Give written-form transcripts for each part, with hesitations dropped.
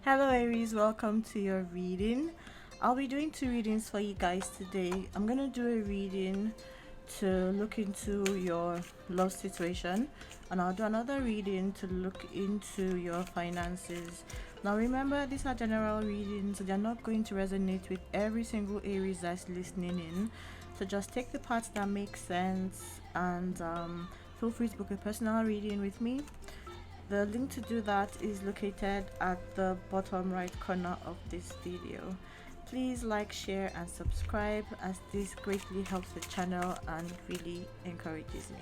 Hello Aries, welcome to your reading. I'll be doing two readings for you guys today. I'm going to do a reading to look into your love situation, and I'll do another reading to look into your finances. Now remember, these are general readings, so they're not going to resonate with every single Aries that's listening in. So just take the parts that make sense and feel free to book a personal reading with me. The link to do that is located at the bottom right corner of this video. Please like, share and subscribe, as this greatly helps the channel and really encourages me.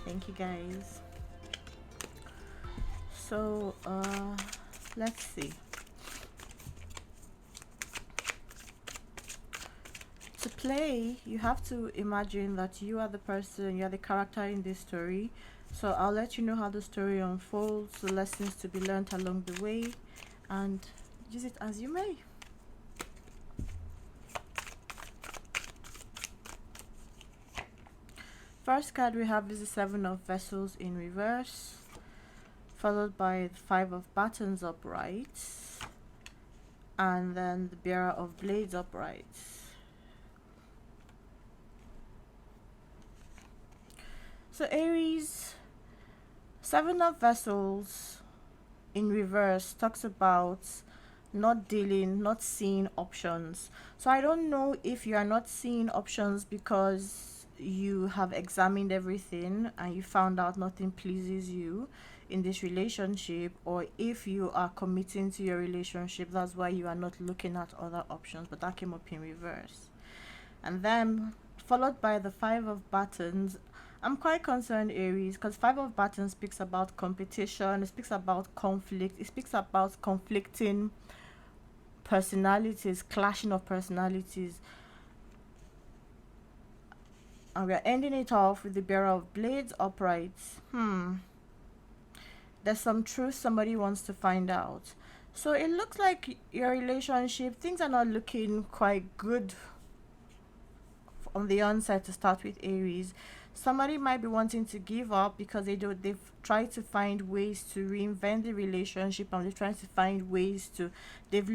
Thank you guys. So let's see. To play, you have to imagine that you are the person, you are the character in this story. So I'll let you know how the story unfolds, the lessons to be learned along the way, and use it as you may. First card we have is the Seven of Vessels in reverse, followed by the Five of Batons upright, and then the Bearer of Blades upright. So Aries, Seven of Vessels in reverse talks about not seeing options. So I don't know if you are not seeing options because you have examined everything and you found out nothing pleases you in this relationship, or if you are committing to your relationship, that's why you are not looking at other options. But that came up in reverse. And then followed by the Five of Batons. I'm quite concerned, Aries, because Five of Batons speaks about competition, it speaks about conflict, it speaks about conflicting personalities, clashing of personalities. And we are ending it off with the Bearer of Blades upright. There's some truth somebody wants to find out. So it looks like your relationship, things are not looking quite good on the onset to start with, Aries. Somebody might be wanting to give up because they've tried to find ways to reinvent the relationship, and they're trying to find ways to they've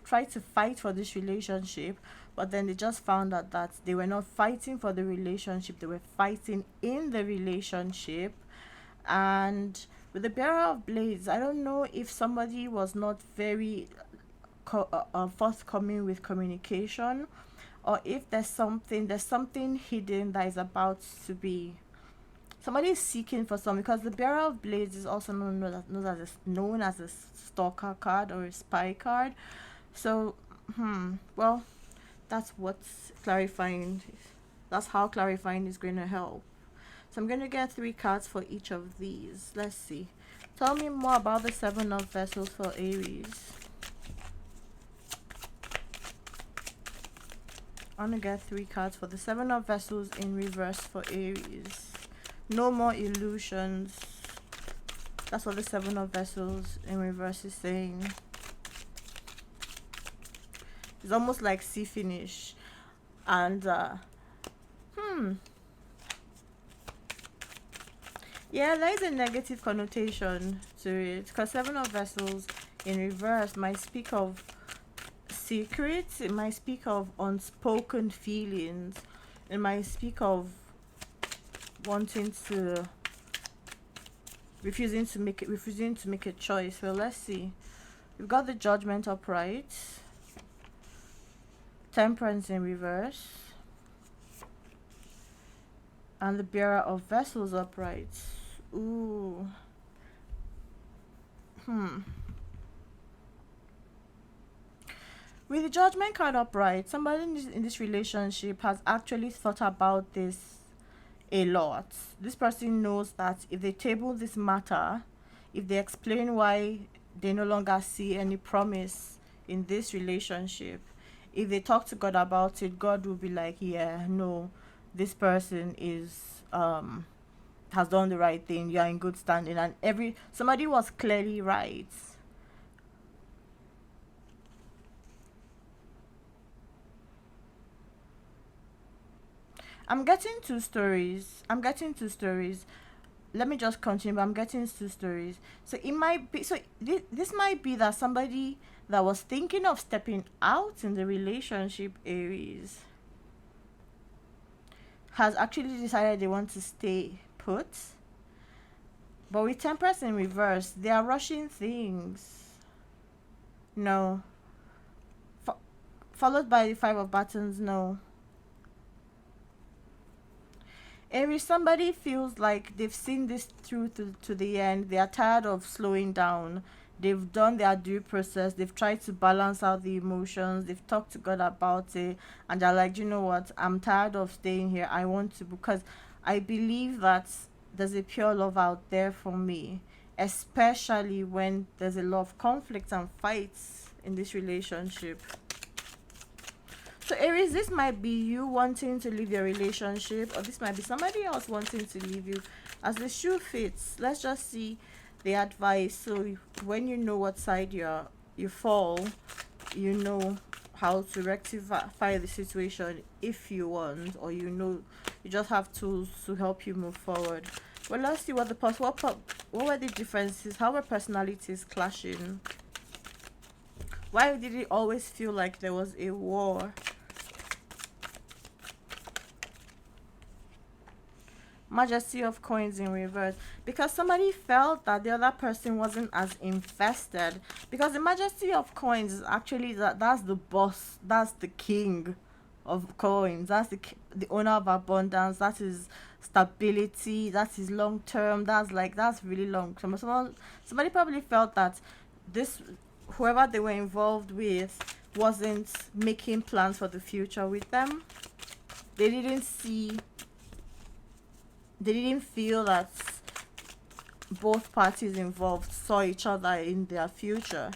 tried to fight for this relationship, but then they just found out that they were not fighting for the relationship, they were fighting in the relationship. And with the Bearer of Blades, I don't know if somebody was not very forthcoming with communication, or if there's something hidden that is about to be, somebody is seeking for something, because the Bearer of Blades is also known as a stalker card or a spy card. So well, that's what's clarifying, that's how clarifying is going to help. So I'm going to get 3 cards for each of these. Let's see, tell me more about the Seven of Vessels for Aries. I'm gonna get 3 cards for the Seven of Vessels in reverse for Aries. No more illusions. That's what the Seven of Vessels in reverse is saying. It's almost like sea finish. And yeah, there is a negative connotation to it, because Seven of Vessels in reverse might speak of secrets, it might speak of unspoken feelings, it might speak of refusing to make a choice. Well, let's see. We've got the Judgment upright, Temperance in reverse, and the Bearer of Vessels upright. Ooh. With the Judgment card upright, somebody in this relationship has actually thought about this a lot. This person knows that if they table this matter, if they explain why they no longer see any promise in this relationship, if they talk to God about it, God will be like, yeah, no, this person is has done the right thing, you're in good standing. And somebody was clearly right. I'm getting two stories. let me just continue, but I'm getting two stories. So it might be, so this might be that somebody that was thinking of stepping out in the relationship, Aries, has actually decided they want to stay put. But with Temperance in reverse, they are rushing things. No. Fo- Followed by the Five of Buttons, no. Aries, somebody feels like they've seen this through to the end. They are tired of slowing down. They've done their due process. They've tried to balance out the emotions. They've talked to God about it. And they're like, you know what? I'm tired of staying here. I want to, because I believe that there's a pure love out there for me, especially when there's a lot of conflict and fights in this relationship. So Aries, this might be you wanting to leave your relationship, or this might be somebody else wanting to leave you. As the shoe fits, let's just see the advice. So when you know what side you fall, you know how to rectify the situation if you want, or you know you just have tools to help you move forward. Well, let's see what the what were the differences? How were personalities clashing? Why did it always feel like there was a war? Majesty of Coins in reverse, because somebody felt that the other person wasn't as invested, because the Majesty of Coins is actually that's the boss, that's the king of coins, that's the owner of abundance, that is stability, that is long term, that's really long term. Somebody probably felt that this, whoever they were involved with, wasn't making plans for the future with them. They didn't see, they didn't feel that both parties involved saw each other in their future.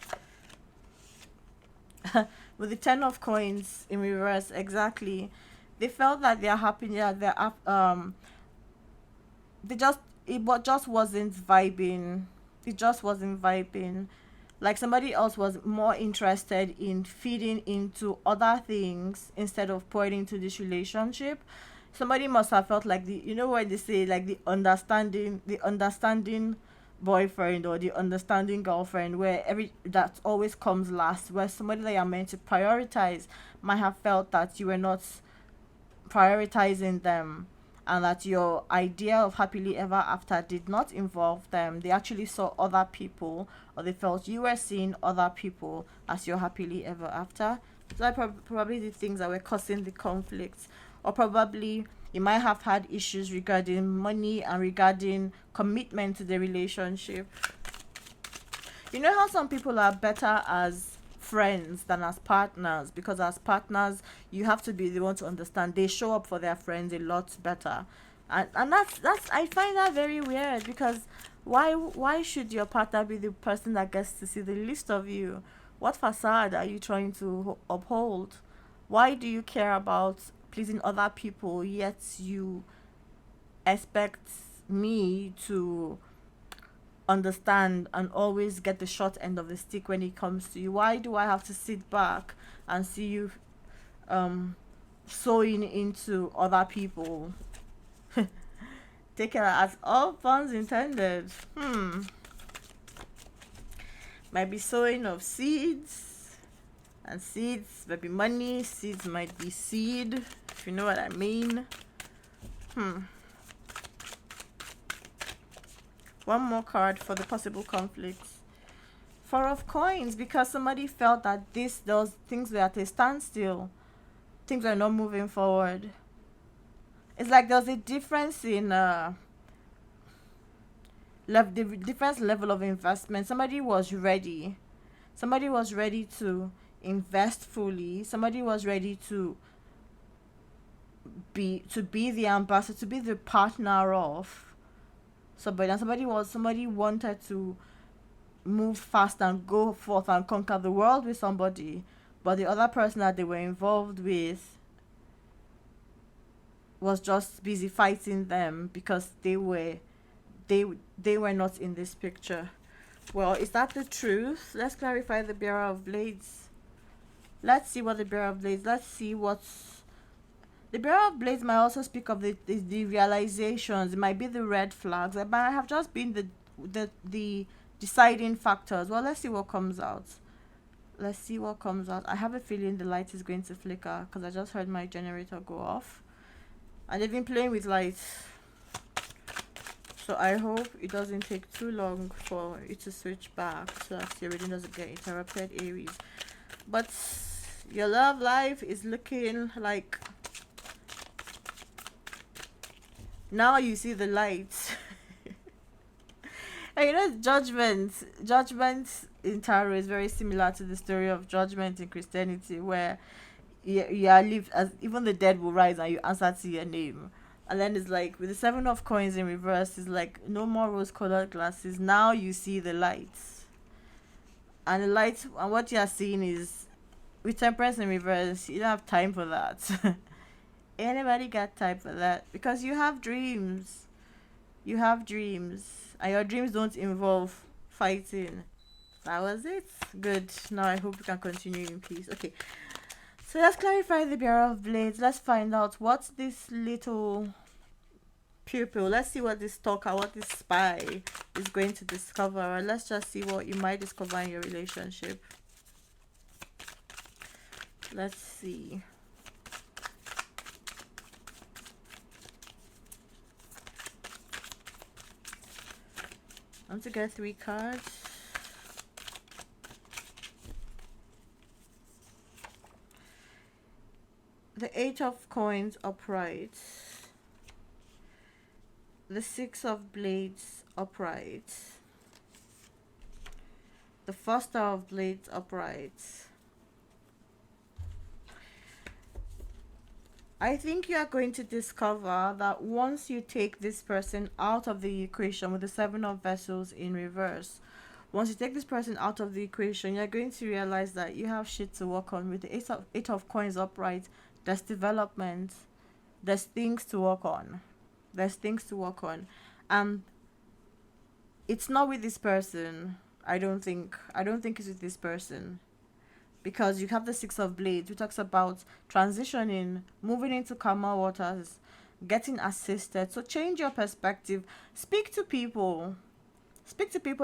With the Ten of Coins in reverse, exactly, they felt that they're happy, yeah, they just, just wasn't vibing. It just wasn't vibing. Like somebody else was more interested in feeding into other things instead of pouring into this relationship. Somebody must have felt like the, you know what they say, like the understanding boyfriend or the understanding girlfriend, where every that always comes last, where somebody that you're meant to prioritize might have felt that you were not prioritizing them, and that your idea of happily ever after did not involve them. They actually saw other people, or they felt you were seeing other people as your happily ever after. So that probably the things that were causing the conflicts. Or probably you might have had issues regarding money and regarding commitment to the relationship. You know how some people are better as friends than as partners, because as partners you have to be the one to understand. They show up for their friends a lot better, and that's I find that very weird, because why should your partner be the person that gets to see the least of you? What facade are you trying to uphold? Why do you care about pleasing other people, yet you expect me to understand and always get the short end of the stick when it comes to you? Why do I have to sit back and see you um sewing into other people? Take it as all puns intended. Might be sowing of seeds, and seeds might be money, seeds might be seed, if you know what I mean. One more card for the possible conflicts. Four of Coins, because somebody felt that those things were at a standstill. Things were not moving forward. It's like there's a difference in the different level of investment. Somebody was ready. Somebody was ready to invest fully. Somebody was ready to be the ambassador, to be the partner of somebody, and somebody wanted to move fast and go forth and conquer the world with somebody, but the other person that they were involved with was just busy fighting them because they were not in this picture. Well, is that the truth? Let's clarify the Bearer of Blades. Let's see what the Bearer of Blades. The Bearer of Blades might also speak of the realizations. It might be the red flags. It might have just been the deciding factors. Well, let's see what comes out. Let's see what comes out. I have a feeling the light is going to flicker because I just heard my generator go off. And they've been playing with lights. So I hope it doesn't take too long for it to switch back so that your reading doesn't get interrupted, Aries. But your love life is looking like now you see the light. And you know, judgment in tarot is very similar to the story of judgment in Christianity, where you are lived as even the dead will rise and you answer to your name. And then it's like with the 7 of coins in reverse, it's like no more rose-colored glasses. Now you see the lights, and the light, and what you are seeing is with temperance in reverse. You don't have time for that. Anybody got time for that? Because you have dreams. You have dreams, and your dreams don't involve fighting. That was it. Good. Now I hope we can continue in peace. Okay. So let's clarify the Bearer of Blades. Let's find out what's this little pupil. Let's see what this stalker, what this spy is going to discover. Let's just see what you might discover in your relationship. Let's see. I'm to get 3 cards. The 8 of coins upright. The 6 of blades upright. The 1 star of blades upright. I think you are going to discover that once you take this person out of the equation with the 7 of vessels in reverse, once you take this person out of the equation, you're going to realize that you have shit to work on. With the 8 of coins upright, there's development. There's things to work on. There's things to work on. It's not with this person. I don't think it's with this person. Because you have the 6 of blades, which talks about transitioning, moving into calmer waters, getting assisted. So change your perspective. Speak to people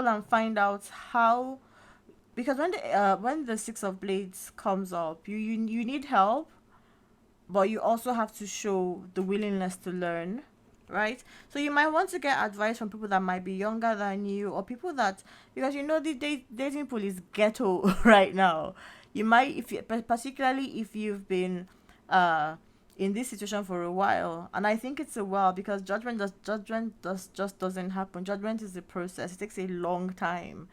and find out how, because when the 6 of blades comes up, you need help, but you also have to show the willingness to learn, right? So you might want to get advice from people that might be younger than you, or people that, because you know the dating pool is ghetto right now. You might, particularly if you've been in this situation for a while, and I think it's a while, because judgment just doesn't happen. Judgment is a process. It takes a long time.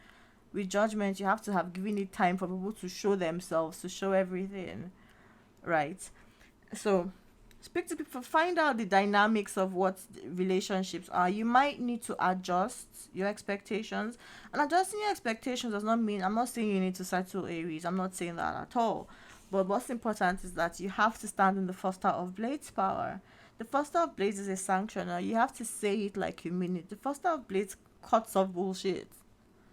With judgment, you have to have given it time for people to show themselves, to show everything, right? So speak to people, find out the dynamics of what relationships are. You might need to adjust your expectations, and adjusting your expectations does not mean, I'm not saying you need to settle, Aries. I'm not saying that at all. But what's important is that you have to stand in the 1 star of blades power. The 1 star of blades is a sanctioner. You have to say it like you mean it. The 1 star of blades cuts off bullshit.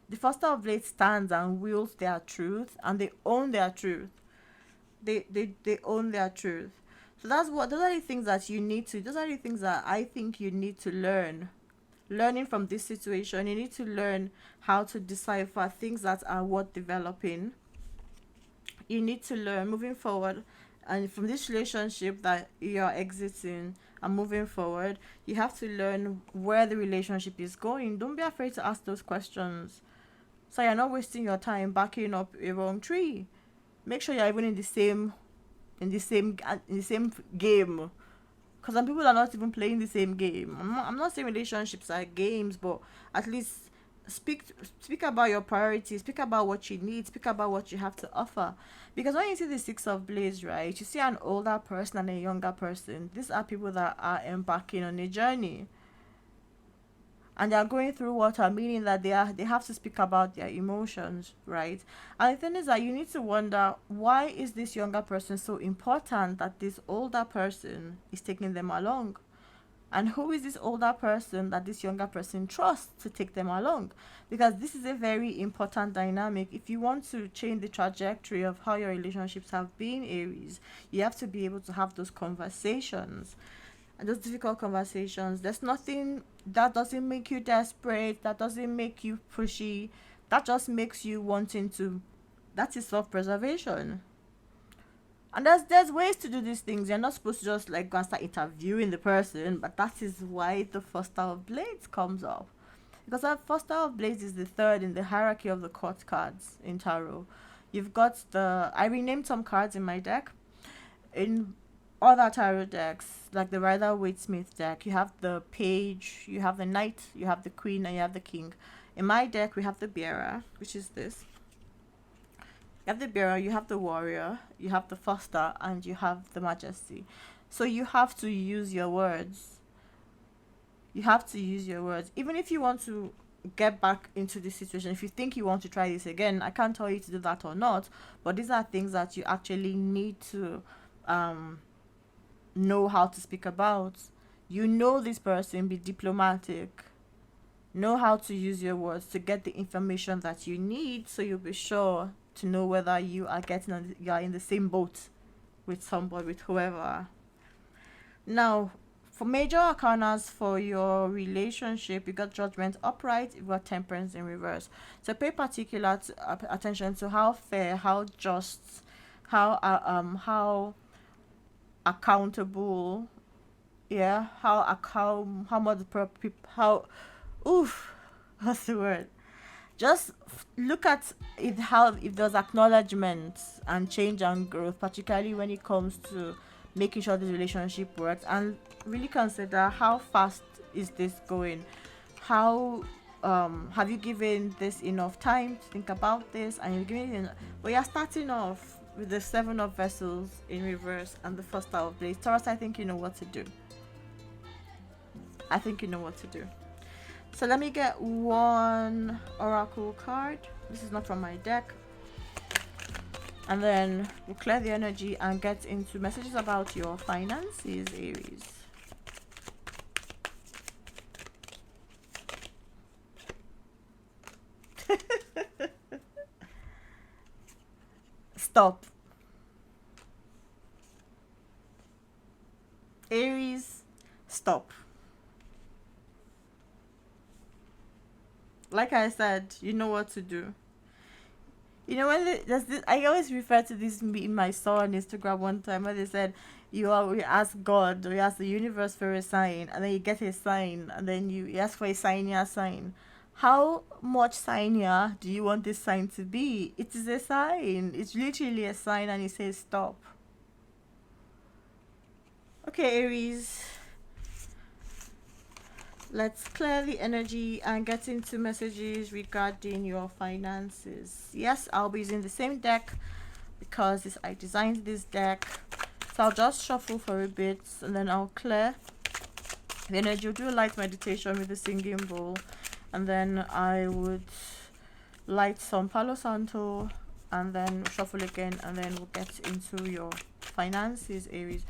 The 1 star of blades stands and wields their truth, and they own their truth. They own their truth. So those are the things that you need to, those are the things that I think you need to learn. Learning from this situation, you need to learn how to decipher things that are worth developing. You need to learn moving forward, and from this relationship that you're exiting and moving forward, you have to learn where the relationship is going. Don't be afraid to ask those questions, so you're not wasting your time backing up a wrong tree. Make sure you're even in the same game, because some people are not even playing the same game. I'm not saying relationships are games, but at least speak about your priorities, speak about what you need, speak about what you have to offer. Because when you see the 6 of blades, right, you see an older person and a younger person. These are people that are embarking on a journey, and they are going through water, meaning that they have to speak about their emotions, right? And the thing is that you need to wonder, why is this younger person so important that this older person is taking them along? And who is this older person that this younger person trusts to take them along? Because this is a very important dynamic. If you want to change the trajectory of how your relationships have been, Aries, you have to be able to have those conversations. And those difficult conversations, there's nothing that doesn't make you desperate, that doesn't make you pushy, that just makes you wanting to, that is self-preservation. And there's ways to do these things. You're not supposed to just like go and start interviewing the person, but that is why the first star of blades comes up. Because that first star of blades is the third in the hierarchy of the court cards in tarot. You've got the, I renamed some cards in my deck. In other tarot decks, like the Rider Waite Smith deck, you have the page, you have the knight, you have the queen, and you have the king. In my deck, we have the bearer, which is this. You have the bearer, you have the warrior, you have the foster, and you have the majesty. So you have to use your words. You have to use your words. Even if you want to get back into this situation, if you think you want to try this again, I can't tell you to do that or not, but these are things that you actually need to know how to speak about. You know this person, be diplomatic. Know how to use your words to get the information that you need, so you'll be sure to know whether you are you are in the same boat with somebody, with whoever. Now, for major arcanas for your relationship, you got Judgment upright, you got Temperance in reverse. So pay particular attention to how fair, how just, how accountable, yeah, how much how, oof, what's the word? Just look at it, how if there's acknowledgement and change and growth, particularly when it comes to making sure the relationship works, and really consider how fast is this going. How have you given this enough time to think about this, and you're giving it but you're starting off with the seven of vessels in reverse and the first star of blades. Taurus, I think you know what to do. I think you know what to do. So let me get one oracle card. This is not from my deck. And then we'll clear the energy and get into messages about your finances, Aries. Stop. Aries, stop. Like I said, you know what to do. You know, when there's this, I always refer to this meme I saw on Instagram one time where they said you ask God or you ask the universe for a sign, and then you get a sign, and then you ask for a sign, yeah, sign. How much sign, yeah, do you want this sign to be? It is a sign. It's literally a sign, and it says stop. Okay, Aries. Let's clear the energy and get into messages regarding your finances. Yes, I'll be using the same deck because I designed this deck. So I'll just shuffle for a bit and then I'll clear the energy. I'll do a light meditation with the singing bowl. And then I would light some Palo Santo and then shuffle again, and then we'll get into your finances, Aries.